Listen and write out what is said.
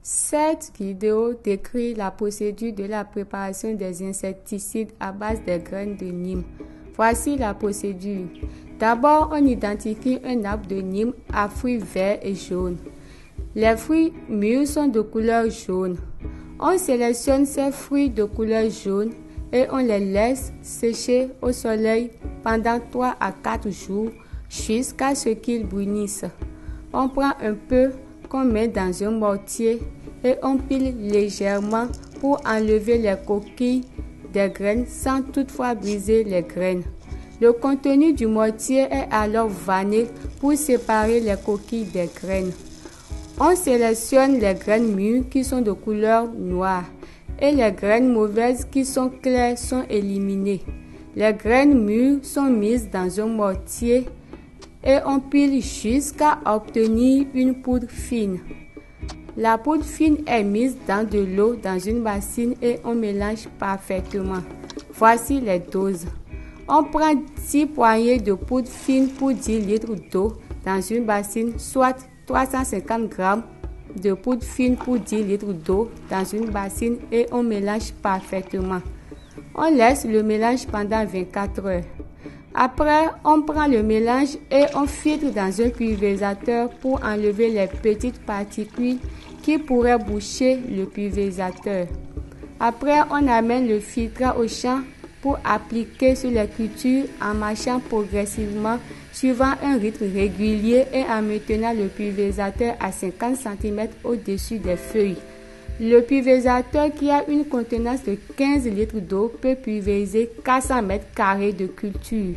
Cette vidéo décrit la procédure de la préparation des insecticides à base des graines de Nîmes. Voici la procédure. D'abord, on identifie un arbre de Nîmes à fruits verts et jaunes. Les fruits mûrs sont de couleur jaune. On sélectionne ces fruits de couleur jaune et on les laisse sécher au soleil pendant 3 à 4 jours jusqu'à ce qu'ils brunissent. On prend un peu qu'on met dans un mortier et on pile légèrement pour enlever les coquilles des graines sans toutefois briser les graines. Le contenu du mortier est alors vanné pour séparer les coquilles des graines. On sélectionne les graines mûres qui sont de couleur noire et les graines mauvaises qui sont claires sont éliminées. Les graines mûres sont mises dans un mortier et on pile jusqu'à obtenir une poudre fine. La poudre fine est mise dans de l'eau dans une bassine et on mélange parfaitement. Voici les doses. On prend 10 poignées de poudre fine pour 10 litres d'eau dans une bassine, soit 350 g de poudre fine pour 10 litres d'eau dans une bassine et on mélange parfaitement. On laisse le mélange pendant 24 heures. Après, on prend le mélange et on filtre dans un pulvérisateur pour enlever les petites particules qui pourraient boucher le pulvérisateur. Après, on amène le filtrant au champ pour appliquer sur les cultures en marchant progressivement suivant un rythme régulier et en maintenant le pulvérisateur à 50 cm au-dessus des feuilles. Le pulvérisateur qui a une contenance de 15 litres d'eau peut pulvériser 400 m² de culture.